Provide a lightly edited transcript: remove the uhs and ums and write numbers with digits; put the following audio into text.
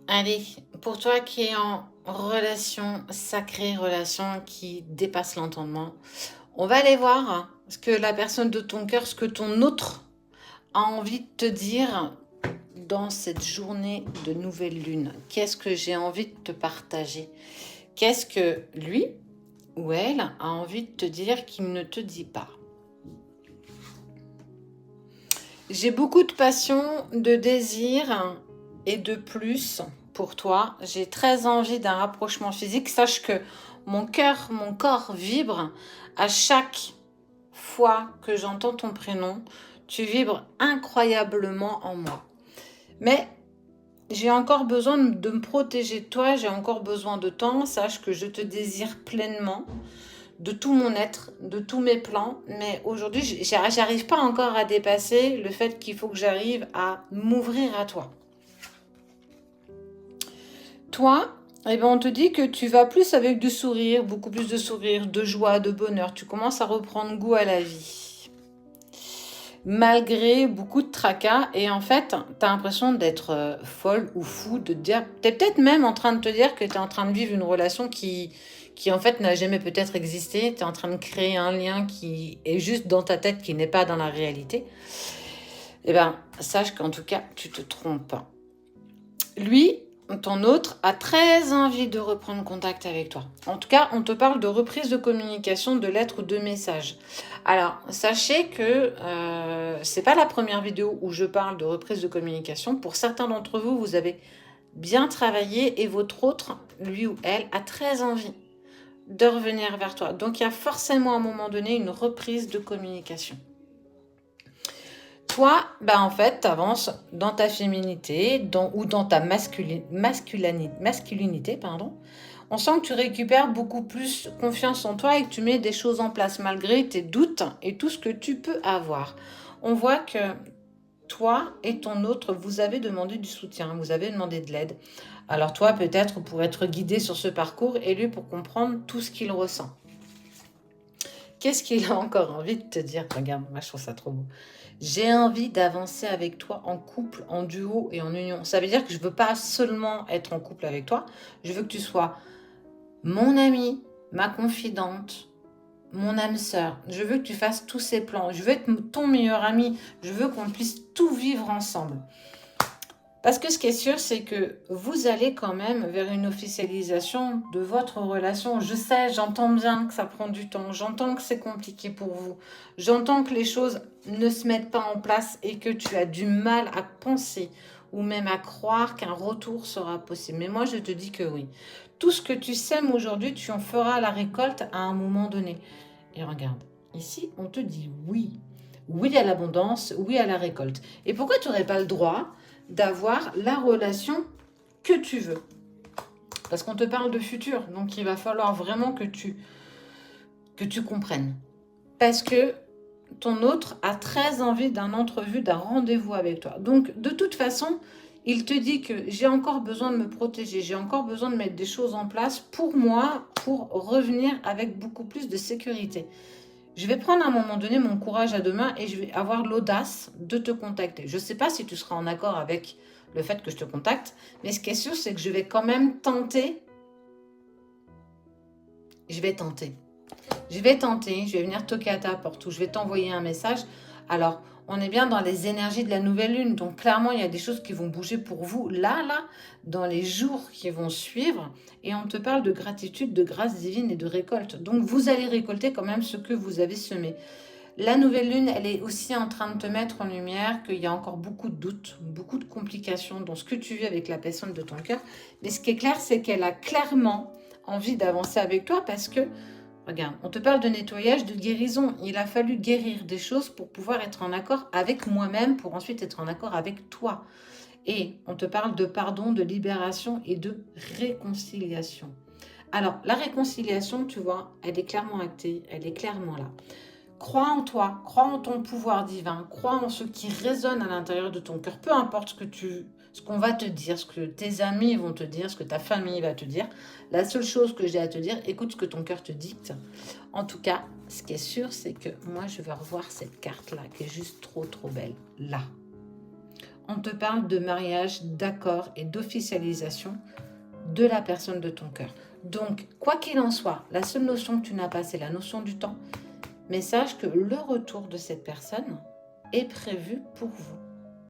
Allez, pour toi qui es en relation sacrée, relation qui dépasse l'entendement, on va aller voir ce que la personne de ton cœur, ce que ton autre a envie de te dire dans cette journée de nouvelle lune. Qu'est-ce que j'ai envie de te partager? Qu'est-ce que lui ou elle a envie de te dire qu'il ne te dit pas? J'ai beaucoup de passion, de désir et de plus pour toi. J'ai très envie d'un rapprochement physique. Sache que mon cœur, mon corps vibre à chaque fois que j'entends ton prénom. Tu vibres incroyablement en moi. Mais j'ai encore besoin de me protéger de toi. J'ai encore besoin de temps. Sache que je te désire pleinement de tout mon être, de tous mes plans, mais aujourd'hui, j'arrive pas encore à dépasser le fait qu'il faut que j'arrive à m'ouvrir à toi. Toi, eh ben, on te dit que tu vas plus avec du sourire, beaucoup plus de sourire, de joie, de bonheur. Tu commences à reprendre goût à la vie. Malgré beaucoup de tracas, et en fait, tu as l'impression d'être folle ou fou, de te dire, tu es peut-être même en train de te dire que tu es en train de vivre une relation qui en fait n'a jamais peut-être existé. Tu es en train de créer un lien qui est juste dans ta tête, qui n'est pas dans la réalité. Eh bien, sache qu'en tout cas, tu te trompes. Lui, ton autre, a très envie de reprendre contact avec toi. En tout cas, on te parle de reprise de communication, de lettres ou de messages. Alors, sachez que c'est pas la première vidéo où je parle de reprise de communication. Pour certains d'entre vous, vous avez bien travaillé et votre autre, lui ou elle, a très envie de revenir vers toi. Donc, il y a forcément à un moment donné une reprise de communication. Toi, ben en fait, tu avances dans ta féminité ou dans ta masculinité. Pardon. On sent que tu récupères beaucoup plus confiance en toi et que tu mets des choses en place malgré tes doutes et tout ce que tu peux avoir. On voit que toi et ton autre, vous avez demandé du soutien, vous avez demandé de l'aide. Alors toi, peut-être pour être guidé sur ce parcours et lui pour comprendre tout ce qu'il ressent. Qu'est-ce qu'il a encore envie de te dire? Regarde, moi je trouve ça trop beau. J'ai envie d'avancer avec toi en couple, en duo et en union. Ça veut dire que je ne veux pas seulement être en couple avec toi, je veux que tu sois mon amie, ma confidente, mon âme sœur. Je veux que tu fasses tous ces plans. Je veux être ton meilleur ami. Je veux qu'on puisse tout vivre ensemble. Parce que ce qui est sûr, c'est que vous allez quand même vers une officialisation de votre relation. Je sais, j'entends bien que ça prend du temps. J'entends que c'est compliqué pour vous. J'entends que les choses ne se mettent pas en place et que tu as du mal à penser ou même à croire qu'un retour sera possible. Mais moi, je te dis que oui. Tout ce que tu sèmes aujourd'hui, tu en feras la récolte à un moment donné. Et regarde, ici, on te dit oui. Oui à l'abondance, oui à la récolte. Et pourquoi tu n'aurais pas le droit d'avoir la relation que tu veux? Parce qu'on te parle de futur, donc il va falloir vraiment que tu comprennes. Parce que ton autre a très envie d'un entrevue, d'un rendez-vous avec toi. Donc de toute façon, il te dit que j'ai encore besoin de me protéger, j'ai encore besoin de mettre des choses en place pour moi, pour revenir avec beaucoup plus de sécurité. Je vais prendre à un moment donné mon courage à deux mains et je vais avoir l'audace de te contacter. Je ne sais pas si tu seras en accord avec le fait que je te contacte, mais ce qui est sûr, c'est que je vais quand même tenter. Je vais tenter. Je vais venir toquer à ta porte ou je vais t'envoyer un message. Alors, on est bien dans les énergies de la nouvelle lune. Donc, clairement, il y a des choses qui vont bouger pour vous là, dans les jours qui vont suivre. Et on te parle de gratitude, de grâce divine et de récolte. Donc, vous allez récolter quand même ce que vous avez semé. La nouvelle lune, elle est aussi en train de te mettre en lumière qu'il y a encore beaucoup de doutes, beaucoup de complications dans ce que tu vis avec la personne de ton cœur. Mais ce qui est clair, c'est qu'elle a clairement envie d'avancer avec toi parce que, regarde, on te parle de nettoyage, de guérison. Il a fallu guérir des choses pour pouvoir être en accord avec moi-même, pour ensuite être en accord avec toi. Et on te parle de pardon, de libération et de réconciliation. Alors, la réconciliation, tu vois, elle est clairement actée, elle est clairement là. Crois en toi, crois en ton pouvoir divin, crois en ce qui résonne à l'intérieur de ton cœur. Peu importe ce qu'on va te dire, ce que tes amis vont te dire, ce que ta famille va te dire. La seule chose que j'ai à te dire, écoute ce que ton cœur te dicte. En tout cas, ce qui est sûr, c'est que moi, je vais revoir cette carte-là, qui est juste trop, trop belle. Là. on te parle de mariage, d'accord et d'officialisation de la personne de ton cœur. Donc, quoi qu'il en soit, la seule notion que tu n'as pas, c'est la notion du temps. Mais sache que le retour de cette personne est prévu pour vous.